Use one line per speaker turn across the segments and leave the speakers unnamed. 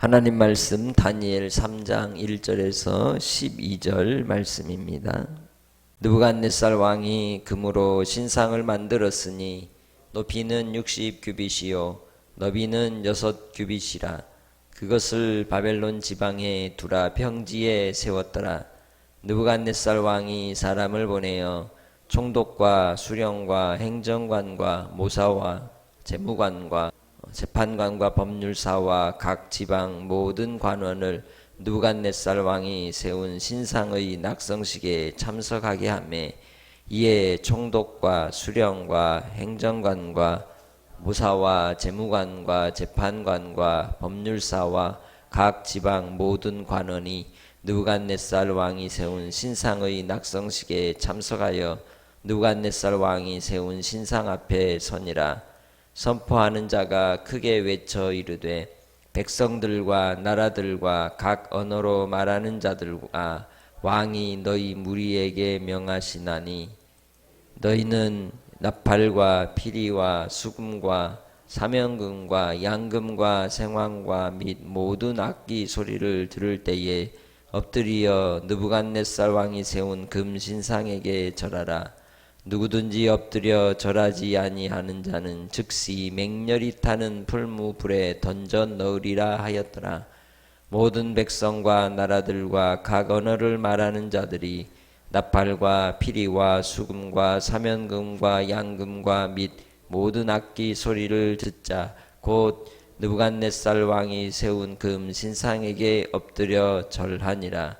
하나님 말씀 다니엘 3장 1절에서 12절 말씀입니다. 느부갓네살 왕이 금으로 신상을 만들었으니 높이는 60규빗이요 너비는 6규빗이라. 그것을 바벨론 지방에 두라 평지에 세웠더라. 느부갓네살 왕이 사람을 보내어 총독과 수령과 행정관과 모사와 재무관과 재판관과 법률사와 각 지방 모든 관원을 느부갓네살 왕이 세운 신상의 낙성식에 참석하게 하며 이에 총독과 수령과 행정관과 모사와 재무관과 재판관과 법률사와 각 지방 모든 관원이 느부갓네살 왕이 세운 신상의 낙성식에 참석하여 느부갓네살 왕이 세운 신상 앞에 서니라. 선포하는 자가 크게 외쳐 이르되 백성들과 나라들과 각 언어로 말하는 자들과 왕이 너희 무리에게 명하시나니 너희는 나팔과 피리와 수금과 사면금과 양금과 생황과 및 모든 악기 소리를 들을 때에 엎드리어 느부갓네살 왕이 세운 금 신상에게 절하라. 누구든지 엎드려 절하지 아니하는 자는 즉시 맹렬히 타는 풀무불에 던져 넣으리라 하였더라. 모든 백성과 나라들과 각 언어를 말하는 자들이 나팔과 피리와 수금과 사면금과 양금과 및 모든 악기 소리를 듣자 곧 느부갓네살 왕이 세운 금 신상에게 엎드려 절하니라.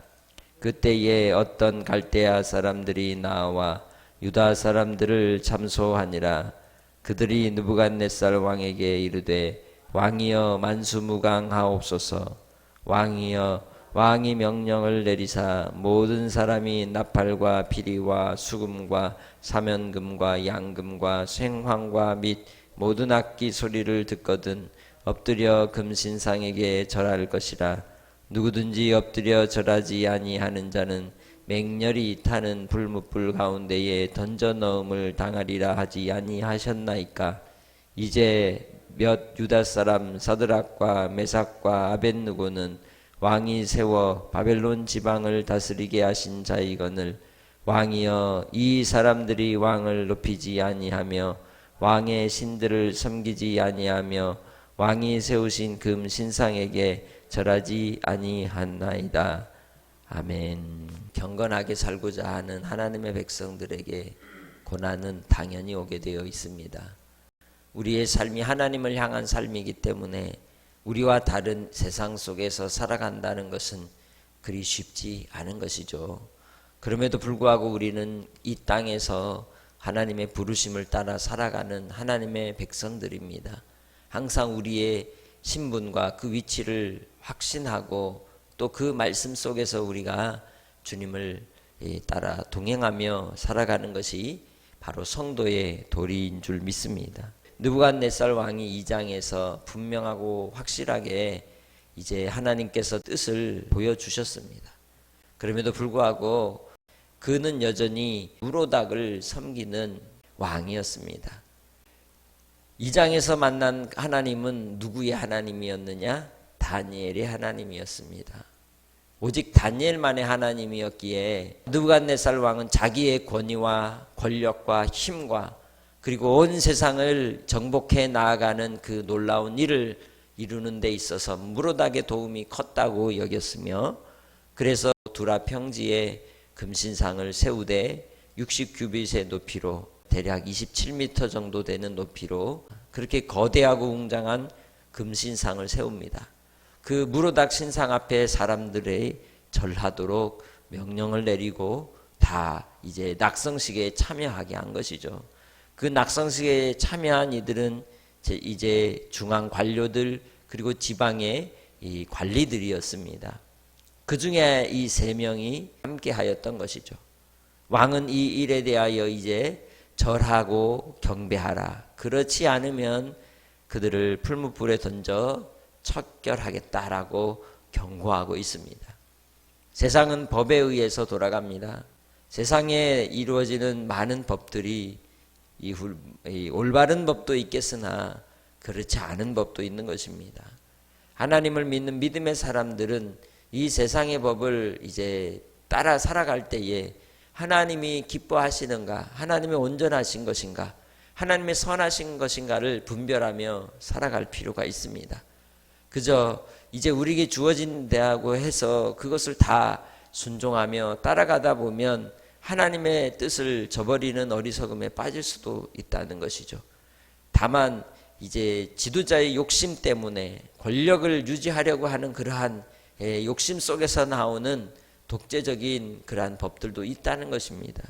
그때에 어떤 갈대아 사람들이 나와 유다 사람들을 참소하니라. 그들이 느부갓네살 왕에게 이르되 왕이여 만수무강하옵소서. 왕이여 왕이 명령을 내리사 모든 사람이 나팔과 피리와 수금과 사면금과 양금과 생황과 및 모든 악기 소리를 듣거든 엎드려 금신상에게 절할 것이라. 누구든지 엎드려 절하지 아니하는 자는 맹렬히 타는 불뭇불 가운데에 던져 넣음을 당하리라 하지 아니하셨나이까. 이제 몇 유다 사람 사드락과 메삭과 아벳느고는 왕이 세워 바벨론 지방을 다스리게 하신 자이거늘 왕이여 이 사람들이 왕을 높이지 아니하며 왕의 신들을 섬기지 아니하며 왕이 세우신 금 신상에게 절하지 아니하나이다. 아멘. 경건하게 살고자 하는 하나님의 백성들에게 고난은 당연히 오게 되어 있습니다. 우리의 삶이 하나님을 향한 삶이기 때문에 우리와 다른 세상 속에서 살아간다는 것은 그리 쉽지 않은 것이죠. 그럼에도 불구하고 우리는 이 땅에서 하나님의 부르심을 따라 살아가는 하나님의 백성들입니다. 항상 우리의 신분과 그 위치를 확신하고 또 그 말씀 속에서 우리가 주님을 따라 동행하며 살아가는 것이 바로 성도의 도리인 줄 믿습니다. 느부갓네살 왕이 2장에서 분명하고 확실하게 이제 하나님께서 뜻을 보여주셨습니다. 그럼에도 불구하고 그는 여전히 무로닥을 섬기는 왕이었습니다. 2장에서 만난 하나님은 누구의 하나님이었느냐? 다니엘의 하나님이었습니다. 오직 다니엘만의 하나님이었기에 느부갓네살 왕은 자기의 권위와 권력과 힘과 그리고 온 세상을 정복해 나아가는 그 놀라운 일을 이루는 데 있어서 무로닥의 도움이 컸다고 여겼으며 그래서 두라 평지에 금신상을 세우되 60규빗의 높이로 대략 27m 정도 되는 높이로 그렇게 거대하고 웅장한 금신상을 세웁니다. 그 무로닥 신상 앞에 사람들의 절하도록 명령을 내리고 다 이제 낙성식에 참여하게 한 것이죠. 그 낙성식에 참여한 이들은 이제 중앙 관료들 그리고 지방의 이 관리들이었습니다. 그 중에 이 세 명이 함께 하였던 것이죠. 왕은 이 일에 대하여 이제 절하고 경배하라. 그렇지 않으면 그들을 풀무불에 던져 척결하겠다라고 경고하고 있습니다. 세상은 법에 의해서 돌아갑니다. 세상에 이루어지는 많은 법들이 이 올바른 법도 있겠으나 그렇지 않은 법도 있는 것입니다. 하나님을 믿는 믿음의 사람들은 이 세상의 법을 이제 따라 살아갈 때에 하나님이 기뻐하시는가, 하나님이 온전하신 것인가, 하나님의 선하신 것인가를 분별하며 살아갈 필요가 있습니다. 그저 이제 우리에게 주어진다고 해서 그것을 다 순종하며 따라가다 보면 하나님의 뜻을 저버리는 어리석음에 빠질 수도 있다는 것이죠. 다만 이제 지도자의 욕심 때문에 권력을 유지하려고 하는 그러한 욕심 속에서 나오는 독재적인 그러한 법들도 있다는 것입니다.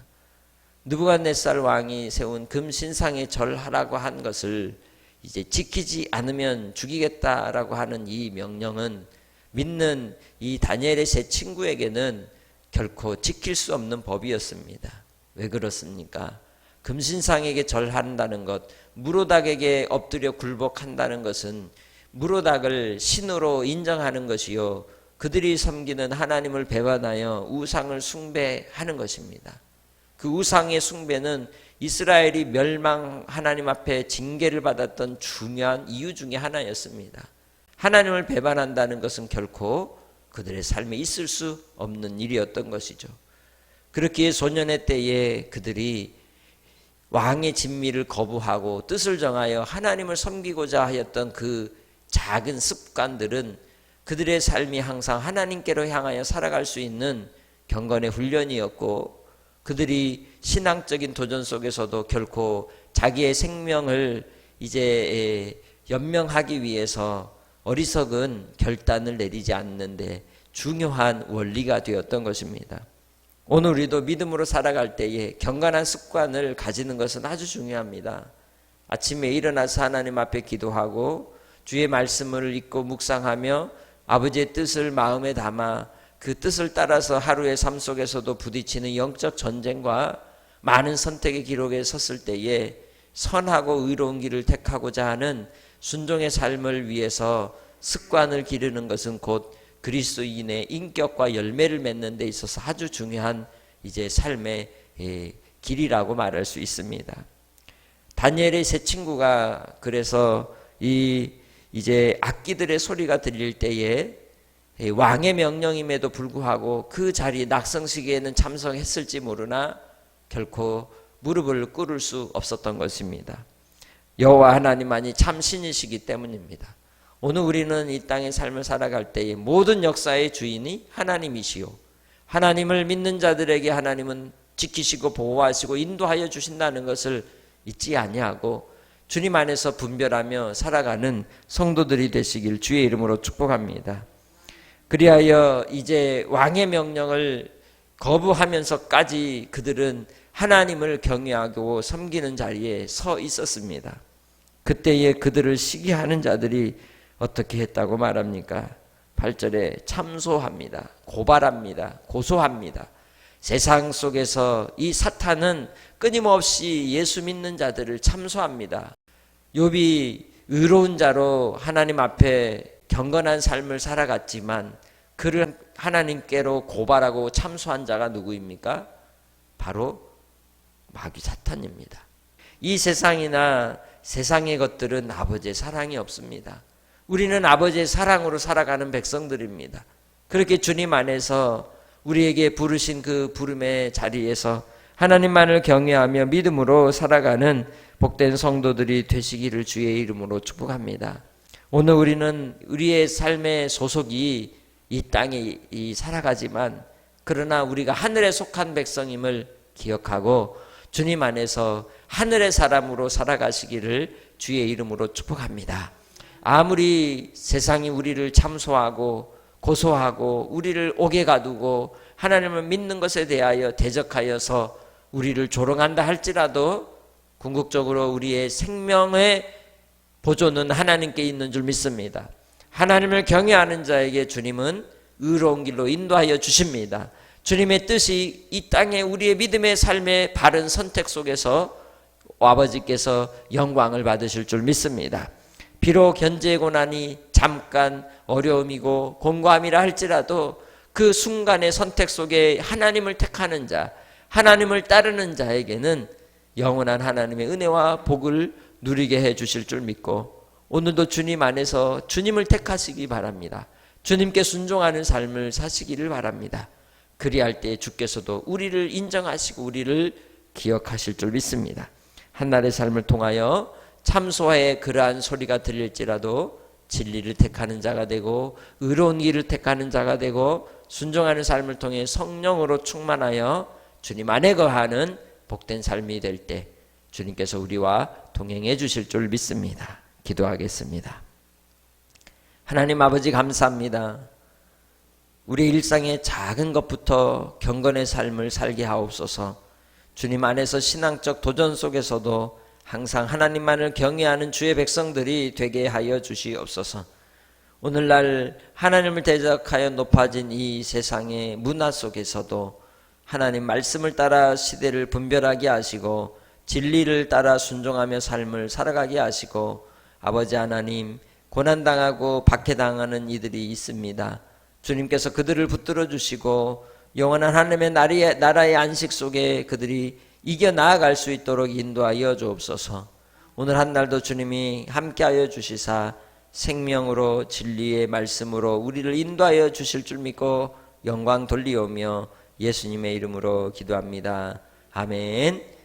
느부갓네살 왕이 세운 금신상에 절하라고 한 것을 이제 지키지 않으면 죽이겠다라고 하는 이 명령은 믿는 이 다니엘의 세 친구에게는 결코 지킬 수 없는 법이었습니다. 왜 그렇습니까? 금신상에게 절한다는 것, 무로닥에게 엎드려 굴복한다는 것은 무로닥을 신으로 인정하는 것이요, 그들이 섬기는 하나님을 배반하여 우상을 숭배하는 것입니다. 그 우상의 숭배는 이스라엘이 멸망 하나님 앞에 징계를 받았던 중요한 이유 중에 하나였습니다. 하나님을 배반한다는 것은 결코 그들의 삶에 있을 수 없는 일이었던 것이죠. 그렇기에 소년의 때에 그들이 왕의 진미를 거부하고 뜻을 정하여 하나님을 섬기고자 하였던 그 작은 습관들은 그들의 삶이 항상 하나님께로 향하여 살아갈 수 있는 경건의 훈련이었고, 그들이 신앙적인 도전 속에서도 결코 자기의 생명을 이제 연명하기 위해서 어리석은 결단을 내리지 않는데 중요한 원리가 되었던 것입니다. 오늘 우리도 믿음으로 살아갈 때에 경건한 습관을 가지는 것은 아주 중요합니다. 아침에 일어나서 하나님 앞에 기도하고 주의 말씀을 읽고 묵상하며 아버지의 뜻을 마음에 담아 그 뜻을 따라서 하루의 삶 속에서도 부딪히는 영적 전쟁과 많은 선택의 기록에 섰을 때에 선하고 의로운 길을 택하고자 하는 순종의 삶을 위해서 습관을 기르는 것은 곧 그리스도인의 인격과 열매를 맺는 데 있어서 아주 중요한 이제 삶의 길이라고 말할 수 있습니다. 다니엘의 세 친구가 그래서 이제 악기들의 소리가 들릴 때에 왕의 명령임에도 불구하고 그 자리 낙성식에는 참석했을지 모르나 결코 무릎을 꿇을 수 없었던 것입니다. 여호와 하나님만이 참 신이시기 때문입니다. 오늘 우리는 이 땅의 삶을 살아갈 때에 모든 역사의 주인이 하나님이시요, 하나님을 믿는 자들에게 하나님은 지키시고 보호하시고 인도하여 주신다는 것을 잊지 아니하고 주님 안에서 분별하며 살아가는 성도들이 되시길 주의 이름으로 축복합니다. 그리하여 이제 왕의 명령을 거부하면서까지 그들은 하나님을 경외하고 섬기는 자리에 서 있었습니다. 그때에 그들을 시기하는 자들이 어떻게 했다고 말합니까? 8절에 참소합니다. 고발합니다. 고소합니다. 세상 속에서 이 사탄은 끊임없이 예수 믿는 자들을 참소합니다. 욥이 의로운 자로 하나님 앞에 경건한 삶을 살아갔지만 그를 하나님께로 고발하고 참소한 자가 누구입니까? 바로 마귀 사탄입니다. 이 세상이나 세상의 것들은 아버지의 사랑이 없습니다. 우리는 아버지의 사랑으로 살아가는 백성들입니다. 그렇게 주님 안에서 우리에게 부르신 그 부름의 자리에서 하나님만을 경외하며 믿음으로 살아가는 복된 성도들이 되시기를 주의 이름으로 축복합니다. 오늘 우리는 우리의 삶의 소속이 이 땅에 살아가지만 그러나 우리가 하늘에 속한 백성임을 기억하고 주님 안에서 하늘의 사람으로 살아가시기를 주의 이름으로 축복합니다. 아무리 세상이 우리를 참소하고 고소하고 우리를 옥에 가두고 하나님을 믿는 것에 대하여 대적하여서 우리를 조롱한다 할지라도 궁극적으로 우리의 생명의 보존은 하나님께 있는 줄 믿습니다. 하나님을 경외하는 자에게 주님은 의로운 길로 인도하여 주십니다. 주님의 뜻이 이 땅에 우리의 믿음의 삶의 바른 선택 속에서 아버지께서 영광을 받으실 줄 믿습니다. 비록 현재의 고난이 잠깐 어려움이고 공고함이라 할지라도 그 순간의 선택 속에 하나님을 택하는 자, 하나님을 따르는 자에게는 영원한 하나님의 은혜와 복을 누리게 해 주실 줄 믿고 오늘도 주님 안에서 주님을 택하시기 바랍니다. 주님께 순종하는 삶을 사시기를 바랍니다. 그리할 때 주께서도 우리를 인정하시고 우리를 기억하실 줄 믿습니다. 한날의 삶을 통하여 참소와의 그러한 소리가 들릴지라도 진리를 택하는 자가 되고 의로운 길을 택하는 자가 되고 순종하는 삶을 통해 성령으로 충만하여 주님 안에 거하는 복된 삶이 될 때 주님께서 우리와 동행해 주실 줄 믿습니다. 기도하겠습니다. 하나님 아버지 감사합니다. 우리 일상의 작은 것부터 경건의 삶을 살게 하옵소서. 주님 안에서 신앙적 도전 속에서도 항상 하나님만을 경외하는 주의 백성들이 되게 하여 주시옵소서. 오늘날 하나님을 대적하여 높아진 이 세상의 문화 속에서도 하나님 말씀을 따라 시대를 분별하게 하시고 진리를 따라 순종하며 삶을 살아가게 하시고 아버지 하나님 고난당하고 박해당하는 이들이 있습니다. 주님께서 그들을 붙들어 주시고 영원한 하나님의 나라의 안식 속에 그들이 이겨나아갈 수 있도록 인도하여 주옵소서. 오늘 한 날도 주님이 함께하여 주시사 생명으로 진리의 말씀으로 우리를 인도하여 주실 줄 믿고 영광 돌리오며 예수님의 이름으로 기도합니다. 아멘.